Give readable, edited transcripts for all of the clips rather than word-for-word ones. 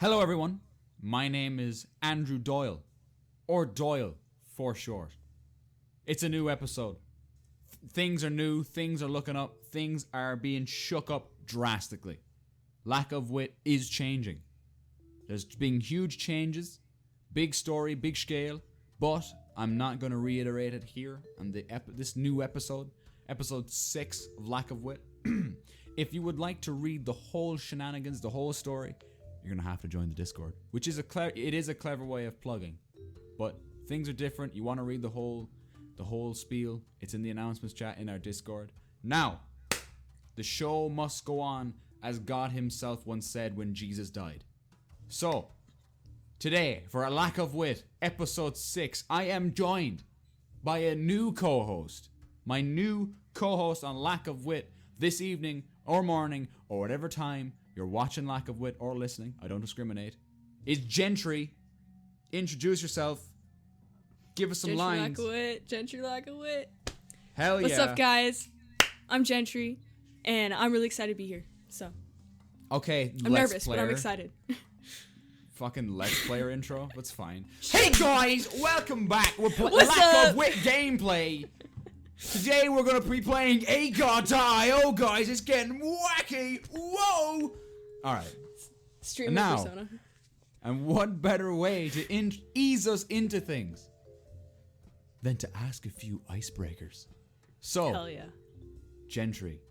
Hello, everyone. My name is Andrew Doyle, or Doyle for short. It's a new episode. Things are new, things are looking up, things are being shook up drastically. Lack of wit is changing. There's been huge changes, big story, big scale, but I'm not going to reiterate it here on this new episode 6 of Lack of Wit. If you would like to read the whole shenanigans, the whole story, you're going to have to join the Discord, which is it is a clever way of plugging. But things are different. You want to read the whole spiel. It's in the announcements chat in our Discord. Now, the show must go on as God himself once said when Jesus died. So, today, for a Lack of Wit, episode 6, I am joined by a new co-host. My new co-host on Lack of Wit this evening or morning or whatever time you're watching Lack of Wit or listening, I don't discriminate, is Gentry. Introduce yourself. Give us some Gentry lines. Lack of Wit. Gentry Lack of Wit. Hell yeah. What's up, guys? I'm Gentry, and I'm really excited to be here. So. Okay, I'm nervous, but I'm excited. Fucking Let's Player intro. That's fine. Hey guys, welcome back. We're playing What's Lack up? of Wit gameplay. Today we're gonna be playing A God Die. Oh guys, it's getting wacky. Whoa. All right. Stream Now, persona. And what better way to ease us into things than to ask a few icebreakers? So, Hell yeah. Gentry,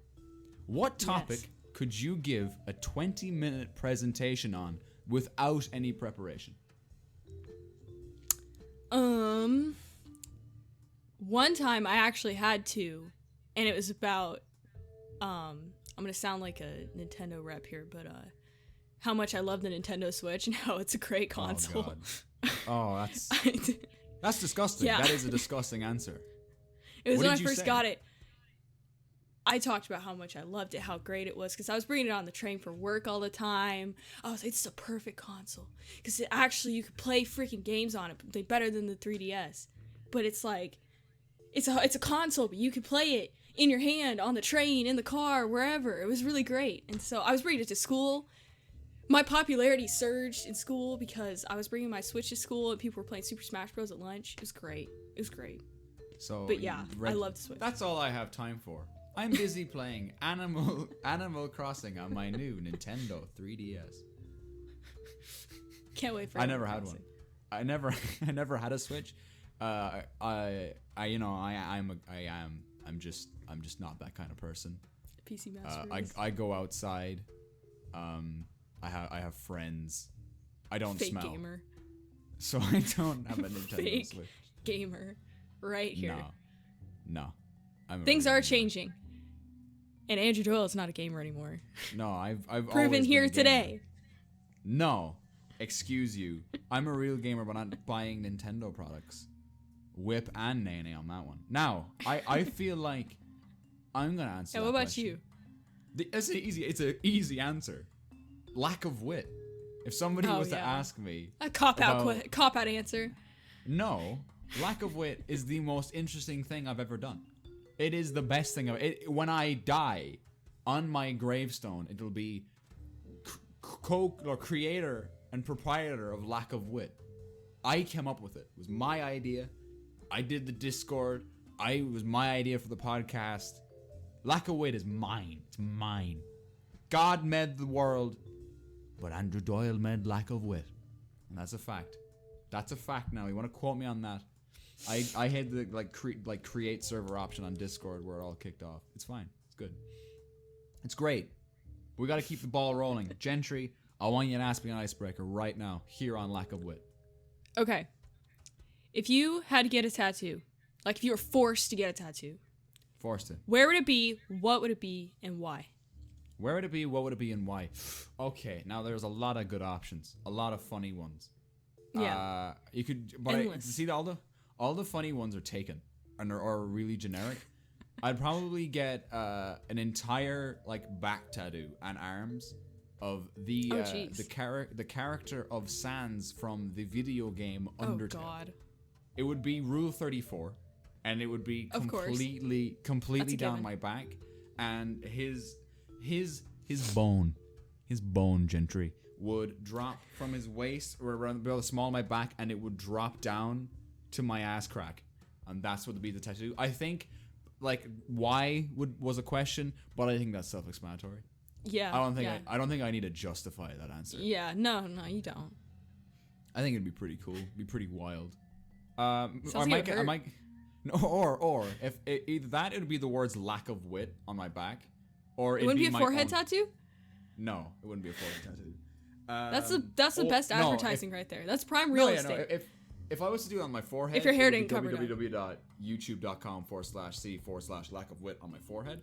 what topic Yes. could you give a 20-minute presentation on without any preparation? One time I actually had to, and it was about, I'm gonna sound like a Nintendo rep here, but how much I love the Nintendo Switch and how it's a great console. Oh, that's disgusting. Yeah. That is a disgusting answer. It was What when I did you first say? got it. I talked about how much I loved it, how great it was, because I was bringing it on the train for work all the time. I was like, it's the perfect console, because you could play freaking games on it, they're better than the 3DS. But it's like, it's a console, but you could play it in your hand, on the train, in the car, wherever. It was really great. And so I was bringing it to school. My popularity surged in school because I was bringing my Switch to school and people were playing Super Smash Bros. At lunch. It was great. It was great. So, But yeah, I love the Switch. That's all I have time for. I'm busy playing Animal Crossing on my new Nintendo 3DS. Can't wait for I Animal never had one. Crossing. I never had a Switch. I'm just not that kind of person. PC Master Race. I go outside. I have friends. I don't Fake smell. gamer. So I don't have a Nintendo Fake Switch. gamer. Right here. No. I'm a Things real are gamer. changing. And Andrew Doyle is not a gamer anymore. No, I've Proven always here been a gamer. today. No, excuse you. I'm a real gamer, but not buying Nintendo products. Whip and Nene on that one. Now, I feel like I'm gonna answer. Yeah, that what about question. you? It's an easy answer. Lack of wit. If somebody was to ask me, A cop out about- answer. no, lack of wit is the most interesting thing I've ever done. It is the best thing. When I die, on my gravestone, it'll be creator and proprietor of Lack of Wit. I came up with it. It was my idea. I did the Discord. It was my idea for the podcast. Lack of Wit is mine. It's mine. God made the world, but Andrew Doyle made Lack of Wit. And that's a fact. That's a fact now. You want to quote me on that? I had the create server option on Discord where it all kicked off. It's fine. It's good. It's great. We got to keep the ball rolling. Gentry, I want you to ask me an icebreaker right now here on Lack of Wit. Okay. If you had to get a tattoo, like if you were forced to get a tattoo, Forced it. where would it be, what would it be, and why? Where would it be? What would it be? And why? Okay, now there's a lot of good options. A lot of funny ones. Yeah. You could, but see all the funny ones are taken and are really generic. I'd probably get an entire back tattoo and arms of the character of Sans from the video game Undertale. Oh God. It would be Rule 34, and it would be completely down given. my back, and his bone Gentry would drop from his waist or around the small of my back, and it would drop down to my ass crack, and that's what would be the tattoo. I think, like, why was a question, but I think that's self-explanatory. Yeah. I don't think I need to justify that answer. Yeah. No, you don't. I think it'd be pretty cool. Be pretty wild. Sounds or like it would hurt. No, or if either that, it would be the words "lack of wit" on my back, or It wouldn't be a forehead tattoo. No, it wouldn't be a forehead tattoo. That's the best advertising right there. That's prime real estate. If I was to do it on my forehead, if your hair didn't cover it, www.youtube.com/c/lack of wit on my forehead,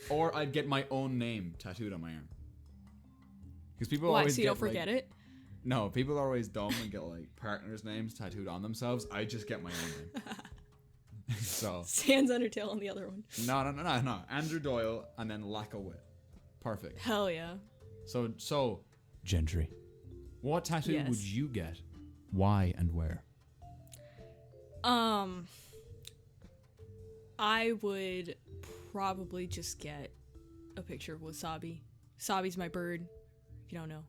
or I'd get my own name tattooed on my arm. Because people Why? always So you don't forget it. No, people are always dumb and get like partners' names tattooed on themselves. I just get my own name. So Sans Undertale on the other one. No. Andrew Doyle and then lack of wit. Perfect. Hell yeah. So Gentry, what tattoo would you get? Why and where? I would probably just get a picture of Wasabi. Wasabi's my bird. If you don't know.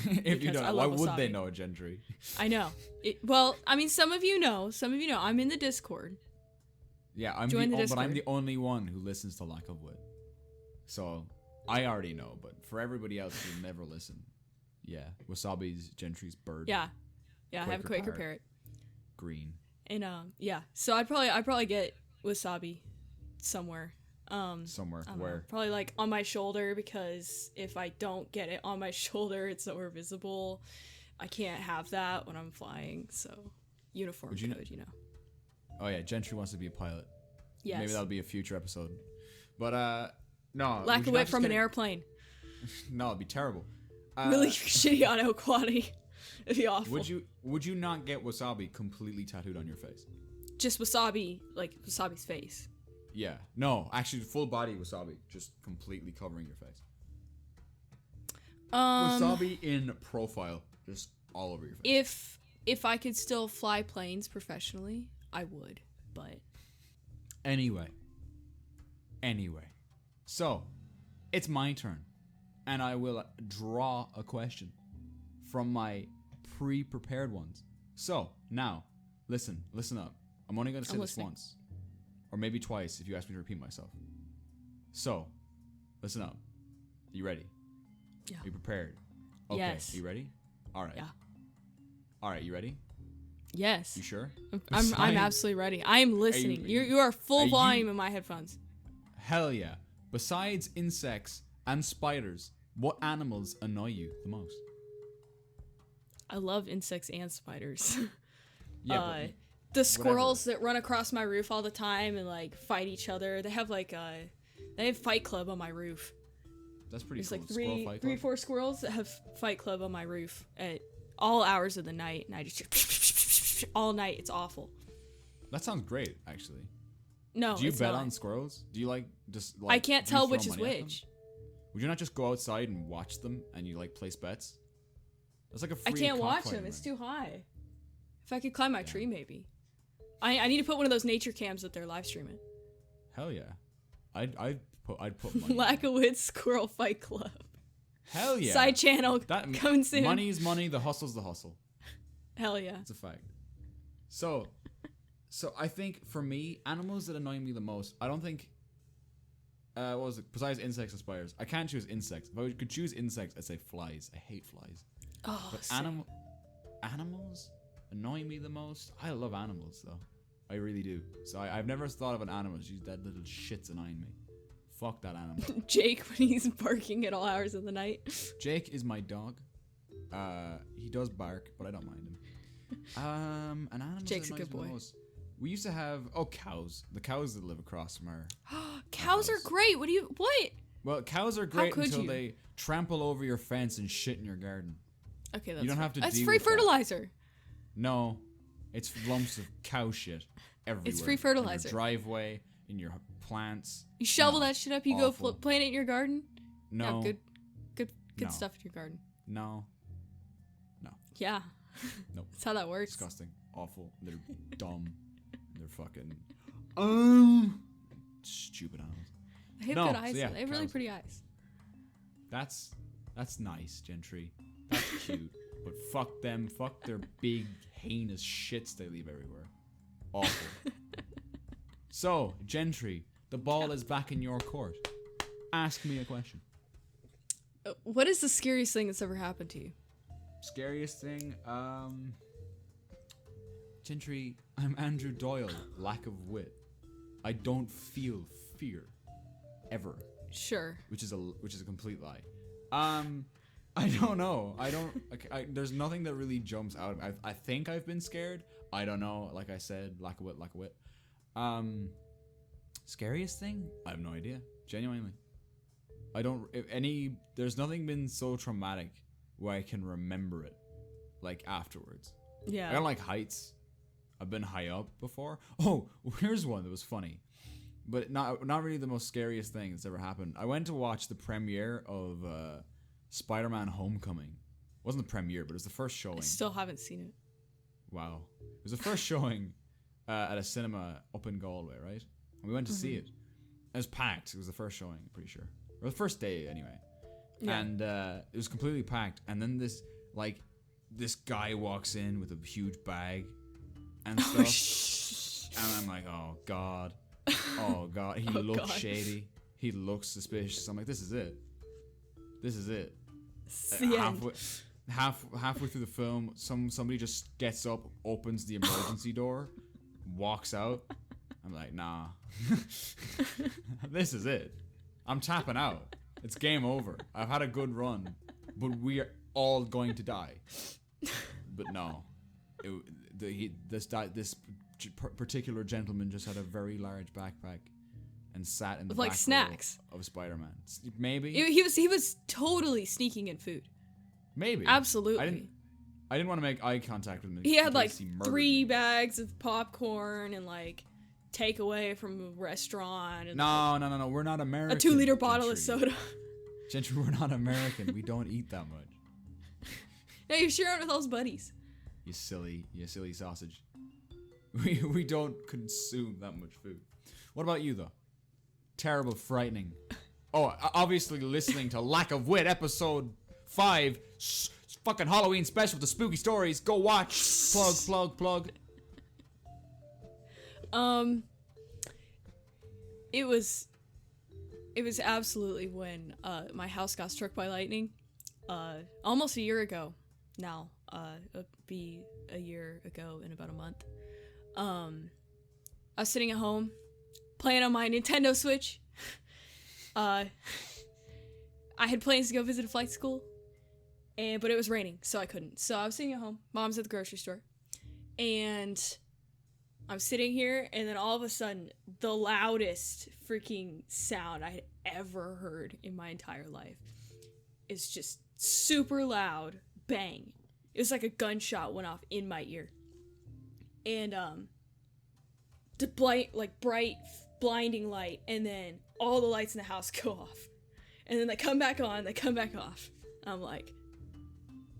If you don't know, why would they know, Gentry? I know. Well, I mean, some of you know. I'm in the Discord. Yeah, I'm but I'm the only one who listens to Lack of Wit. So I already know, but for everybody else who never listen, yeah, Wasabi's Gentry's bird. Yeah, I have a Quaker parrot. Green. And yeah. So I'd probably get Wasabi somewhere. Somewhere where? Probably like on my shoulder, because if I don't get it on my shoulder, it's nowhere visible. I can't have that when I'm flying. So uniform code, you know. Oh yeah, Gentry wants to be a pilot. Yes. Maybe that'll be a future episode. But no. Lack of wit from an airplane. No, it'd be terrible. Really shitty audio quality. It'd be awful. Would you not get Wasabi completely tattooed on your face? Just Wasabi, like Wasabi's face. Yeah. No, actually full body Wasabi, just completely covering your face. Wasabi in profile, just all over your face. If I could still fly planes professionally, I would, but Anyway. So, it's my turn, and I will draw a question from my pre-prepared ones. So, now, listen up. I'm only going to say this once. Or maybe twice if you ask me to repeat myself. So, listen up. You ready? Yeah. Are you prepared? Okay. Yes. You ready? All right. Yeah. All right. You ready? Yes. You sure? I'm absolutely ready. I am listening. You are full volume in my headphones. Hell yeah. Besides insects and spiders, what animals annoy you the most? I love insects and spiders. Yeah. The squirrels that run across my roof all the time and like fight each other. They have Fight Club on my roof. That's pretty There's cool. like 3-4 squirrels that have Fight Club on my roof at all hours of the night, and I just all night. It's awful. That sounds great, actually. No, do you bet on squirrels? Do you just like? I can't tell which is which. Would you not just go outside and watch them and you like place bets? That's like a free. I can't watch them. It's too high. If I could climb my tree, maybe. I need to put one of those nature cams that they're live streaming. Hell yeah, I'd put money. Lack of Wit Squirrel Fight Club. Hell yeah. Side channel coming soon. Money's money. The hustle's the hustle. Hell yeah. It's a fact. So I think for me, animals that annoy me the most, I don't think. What was it? Besides insects and spiders, I can't choose insects. If I could choose insects, I'd say flies. I hate flies. Oh, but animals annoy me the most. I love animals though. I really do. So I've never thought of an animal. She's that little shit's annoying me. Fuck that animal. Jake when he's barking at all hours of the night. Jake is my dog. He does bark, but I don't mind him. An animal. Jake's a good boy. We used to have cows. The cows that live across from our cows are great. What? Well, cows are great until they trample over your fence and shit in your garden. Okay, that's you don't have to. That's free fertilizer. That. No, it's lumps of cow shit everywhere. It's free fertilizer. In your driveway, in your plants. You shovel that shit up. You awful. Go plant it in your garden. No. You have good stuff in your garden. No. Yeah. Nope. That's how that works. Disgusting. Awful. They're dumb. They're fucking. Stupid animals. They have good eyes. They have really pretty eyes. That's That's nice, Gentry. That's cute. But fuck them. Fuck their big, heinous shits they leave everywhere. Awful. So, Gentry, the ball is back in your court. Ask me a question. What is the scariest thing that's ever happened to you? Scariest thing? Gentry, I'm Andrew Doyle. Lack of wit. I don't feel fear. Ever. Sure. Which is a complete lie. I don't know. There's nothing that really jumps out. I think I've been scared. I don't know. Like I said, lack of wit. Scariest thing? I have no idea. Genuinely. There's nothing been so traumatic where I can remember it, like, afterwards. Yeah. I don't like heights. I've been high up before. Oh, here's one that was funny. But not really the most scariest thing that's ever happened. I went to watch the premiere of Spider-Man Homecoming. It wasn't the premiere, but it was the first showing. I still haven't seen it. Wow. It was the first showing at a cinema up in Galway, right? And we went to see it. It was packed. It was the first showing, I'm pretty sure. Or the first day, anyway. Yeah. And it was completely packed. And then this guy walks in with a huge bag and stuff. And I'm like, oh, God. Oh, God. He looks shady. He looks suspicious. I'm like, this is it. This is it. Halfway through the film, somebody just gets up, opens the emergency door, walks out. I'm like, nah. This is it. I'm tapping out. It's game over. I've had a good run, but we are all going to die. But no, this particular gentleman just had a very large backpack and sat in the like back snacks row of Spider-Man. Maybe he was totally sneaking in food. Maybe Absolutely. I didn't want to make eye contact with him. He had like 3 bags of popcorn and like takeaway from a restaurant. And no. We're not American. A 2-liter bottle of soda. Gentry, we're not American. We don't eat that much. No, you're sharing with all his buddies. You silly sausage. We don't consume that much food. What about you though? Terrible, frightening. Oh, obviously listening to Lack of Wit episode 5, fucking Halloween special with the spooky stories. Go watch. Plug. It was absolutely when my house got struck by lightning almost a year ago now. It'll be a year ago in about a month. I was sitting at home playing on my Nintendo Switch. I had plans to go visit a flight school, but it was raining, so I couldn't. So I was sitting at home. Mom's at the grocery store, and I'm sitting here, and then all of a sudden, the loudest freaking sound I had ever heard in my entire life is just super loud bang. It was like a gunshot went off in my ear. And, the bright, blinding light, and then all the lights in the house go off. And then they come back on, they come back off. I'm like,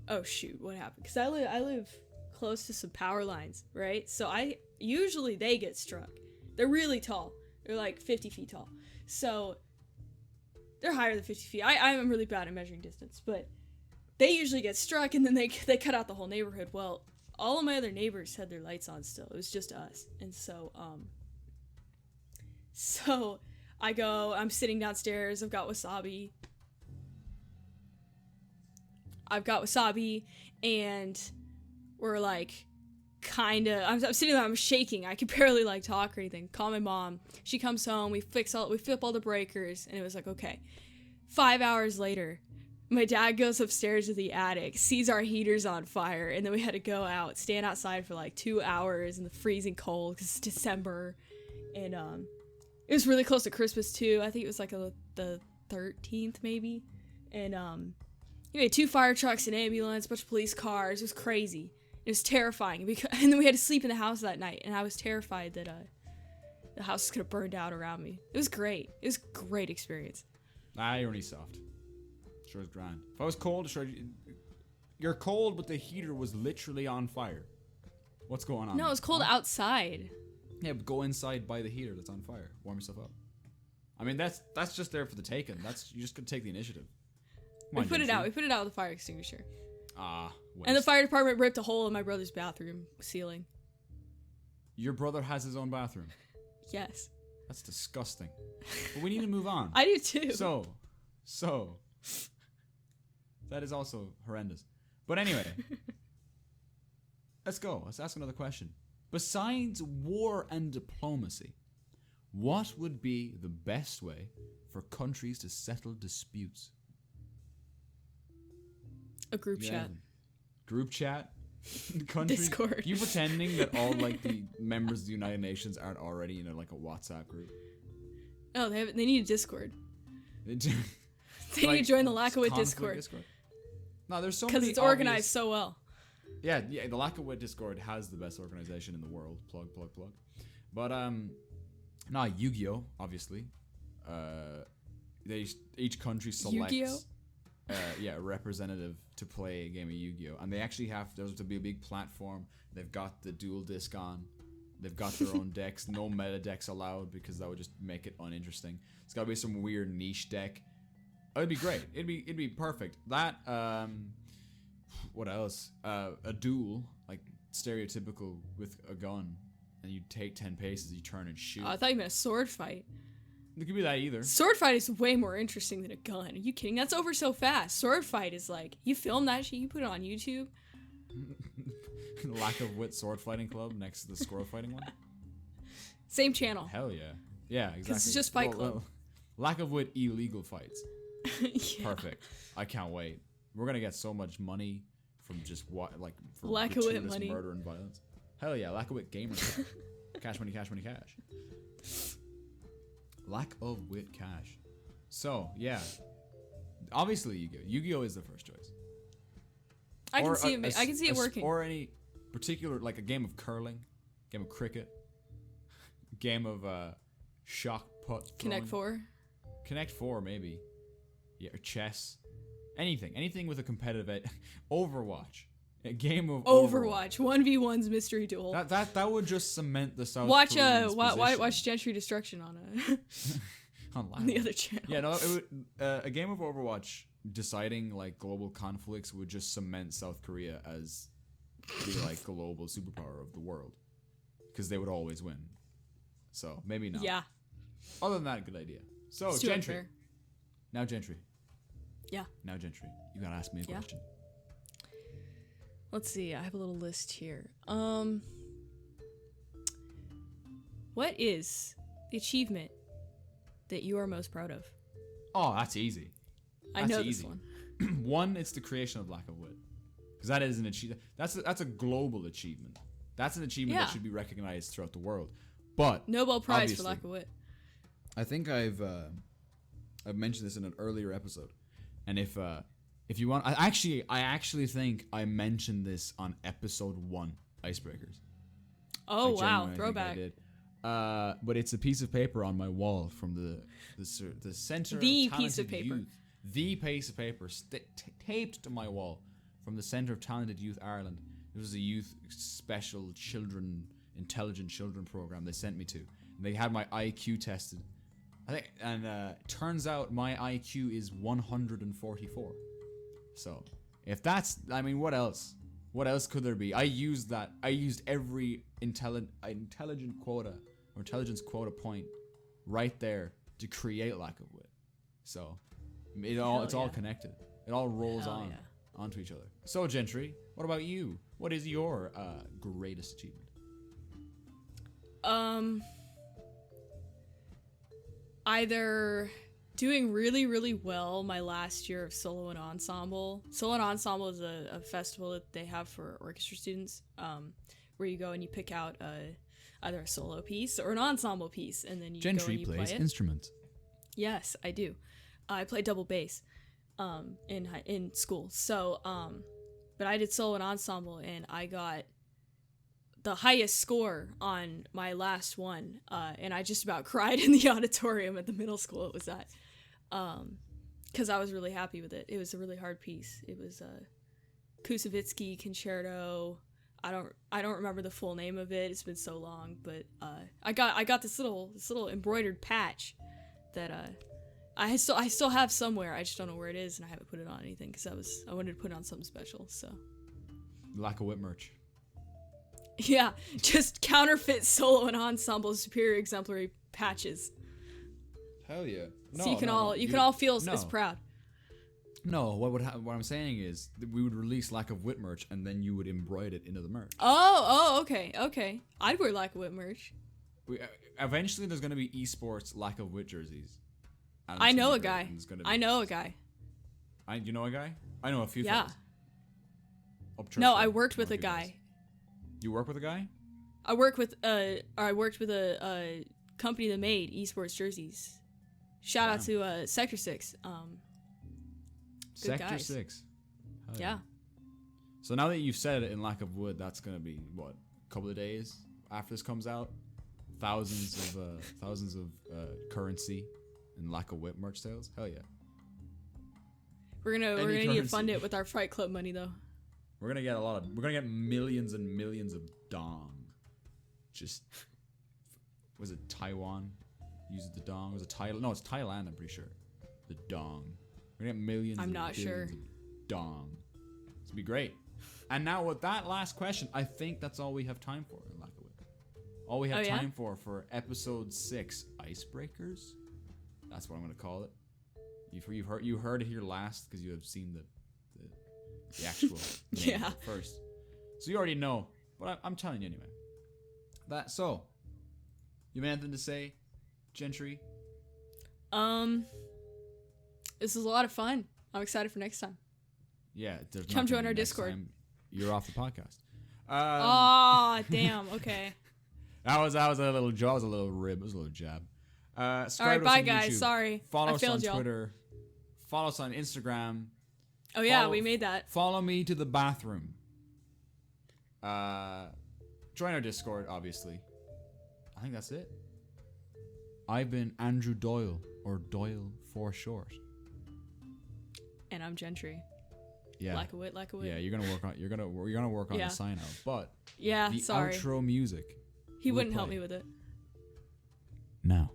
oh shoot, what happened? Because I live close to some power lines, right? So usually they get struck. They're really tall. They're like 50 feet tall. So they're higher than 50 feet. I'm really bad at measuring distance, but they usually get struck and then they cut out the whole neighborhood. Well, all of my other neighbors had their lights on still. It was just us. And so I'm sitting downstairs. I've got wasabi, and we're like, I'm sitting there, I'm shaking. I could barely like talk or anything. Call my mom. She comes home. We flip all the breakers, and it was like, okay. 5 hours later, my dad goes upstairs to the attic, sees our heaters on fire, and then we had to go out, stand outside for like 2 hours in the freezing cold because it's December, and it was really close to Christmas too. I think it was like the 13th maybe, and we had 2 fire trucks, an ambulance, a bunch of police cars. It was crazy. It was terrifying, and then we had to sleep in the house that night, and I was terrified that the house was gonna burn down around me. It was great. It was a great experience. You're only soft. Sure is grand. If I was cold, sure. You're cold, but the heater was literally on fire. What's going on? No, it was cold outside. Yeah, but go inside by the heater that's on fire. Warm yourself up. I mean, that's just there for the taking. You just gotta take the initiative. Come on, We put it Gentry. out. We put it out with a fire extinguisher. Waste. And the fire department ripped a hole in my brother's bathroom ceiling. Your brother has his own bathroom. Yes. That's disgusting. But we need to move on. I do too. So. That is also horrendous. But anyway. Let's go. Let's ask another question. Besides war and diplomacy, what would be the best way for countries to settle disputes? A group chat. Group chat? Countries? Discord. You pretending that all like the members of the United Nations aren't already in a WhatsApp group? Oh, they need a Discord. They They need to join the Lackawit Discord. Discord. No, there's so many. Because it's organized so well. Yeah, the Lackawit Discord has the best organization in the world. Plug. But Yu-Gi-Oh, obviously. Each country selects Yu-Gi-Oh? a representative to play a game of Yu-Gi-Oh, and they actually have there's to be a big platform. They've got the dual disc on. They've got their own decks. No meta decks allowed because that would just make it uninteresting. It's got to be some weird niche deck. It'd be great. It'd be perfect. That what else? A duel, like stereotypical with a gun, and you take 10 paces, you turn and shoot. Oh, I thought you meant a sword fight. It could be that either. Sword fight is way more interesting than a gun. Are you kidding? That's over so fast. Sword fight is like, you film that shit, you put it on YouTube. Lack of Wit Sword Fighting Club next to the squirrel fighting one. Same channel. Hell yeah. Yeah, exactly. Because it's just Fight Club. Lack of Wit illegal fights. Yeah. Perfect. I can't wait. We're gonna get so much money from just from Lack of Wit gratuitous money. murder and violence. Hell yeah, Lack of Wit gamer. Cash money, cash money, cash. Lack of Wit cash. So yeah, obviously Yu-Gi-Oh is the first choice. I can see it working. Or any particular, like a game of curling, game of cricket, game of shock put. Connect Four. Connect Four maybe. Yeah, or chess. Anything with a competitive edge. Overwatch. A game of Overwatch. 1v1's mystery duel. That would just cement the South Watch Koreans' Gentry Destruction on on the other channel. Yeah, no, it would, a game of Overwatch deciding like global conflicts would just cement South Korea as the like global superpower of the world, because they would always win. So maybe not. Yeah. Other than that, good idea. So It's too Gentry. unfair. Now Gentry. Yeah. Now Gentry. You gotta ask me a question. Let's see. I have a little list here. What is the achievement that you are most proud of? Oh, that's easy. I That's know easy. this one. One, it's the creation of Lack of Wit, because that is an achievement. That's a global achievement. That's an achievement that should be recognized throughout the world. But Nobel Prize obviously, for Lack of Wit. I think I've mentioned this in an earlier episode, and if you want, I actually think I mentioned this on episode 1, Icebreakers. Oh wow, Genuinely think throwback. I did. But it's a piece of paper on my wall from the center. The of piece of Talented paper. Youth. The piece of paper taped to my wall from the Centre of Talented Youth Ireland. It was a youth special intelligent children program they sent me to. And they had my IQ tested. I think, and turns out my IQ is 144. So, if that's, I mean, what else? What else could there be? I used every intelligent quota or intelligence quota point right there to create Lack of Wit. So, it's all connected. It all rolls onto each other. So, Gentry, what about you? What is your greatest achievement? Either doing really, really well my last year of solo and ensemble. Solo and ensemble is a festival that they have for orchestra students, where you go and you pick out either a solo piece or an ensemble piece, and then you go and you play it. Gentry plays instruments. Yes, I do. I play double bass in school. So, but I did solo and ensemble, and I got the highest score on my last one, and I just about cried in the auditorium at the middle school it was at, because I was really happy with it. It was a really hard piece. It was Kusevitsky Concerto. I don't remember the full name of it. It's been so long, but I got this little embroidered patch that I still have somewhere. I just don't know where it is, and I haven't put it on anything because I wanted to put it on something special. So. Lack of Wit merch. Yeah, just counterfeit solo and ensemble superior exemplary patches. Hell yeah! No, so you can all feel as proud. No, what I'm saying is that we would release Lack of Wit merch, and then you would embroider it into the merch. Okay. I'd wear Lack of Wit merch. Eventually, there's gonna be esports Lack of Wit jerseys. I know a guy. You know a guy? I know a few. Yeah. No, I worked with a guy. You work with a guy? I worked with a company that made esports jerseys. Shout out to Sector 6. Sector guys. 6. Yeah. So now that you've said it in Lack of Wood, that's gonna be what, a couple of days after this comes out. Thousands of currency and Lack of Wit merch sales. Hell yeah. We're gonna need to fund it with our Fight Club money though. We're gonna get millions and millions of dong. Just was it Taiwan? Uses the dong. Was it Thailand? No, it's Thailand. I'm pretty sure. The dong. We're gonna get millions. I'm not sure. Of dong. It's gonna be great. And now with that last question, I think that's all we have time for in Lack of Wit. All we have time for episode 6, Icebreakers. That's what I'm gonna call it. You heard it here last because you have seen the actual name first. So you already know, but I'm telling you anyway. You have anything to say, Gentry? This was a lot of fun. I'm excited for next time. Yeah, come join our Discord. You're off the podcast. Damn. Okay. that was a little joke. That was a little rib. It was a little jab. All right, bye guys. YouTube. Sorry. Follow us on y'all. Twitter. Follow us on Instagram. Oh yeah, we made that. Follow me to the bathroom. Join our Discord, obviously. I think that's it. I've been Andrew Doyle, or Doyle for short. And I'm Gentry. Yeah. Lack of Wit. Yeah, you're gonna work on the sign out, but the outro music. He wouldn't help me with it. Now.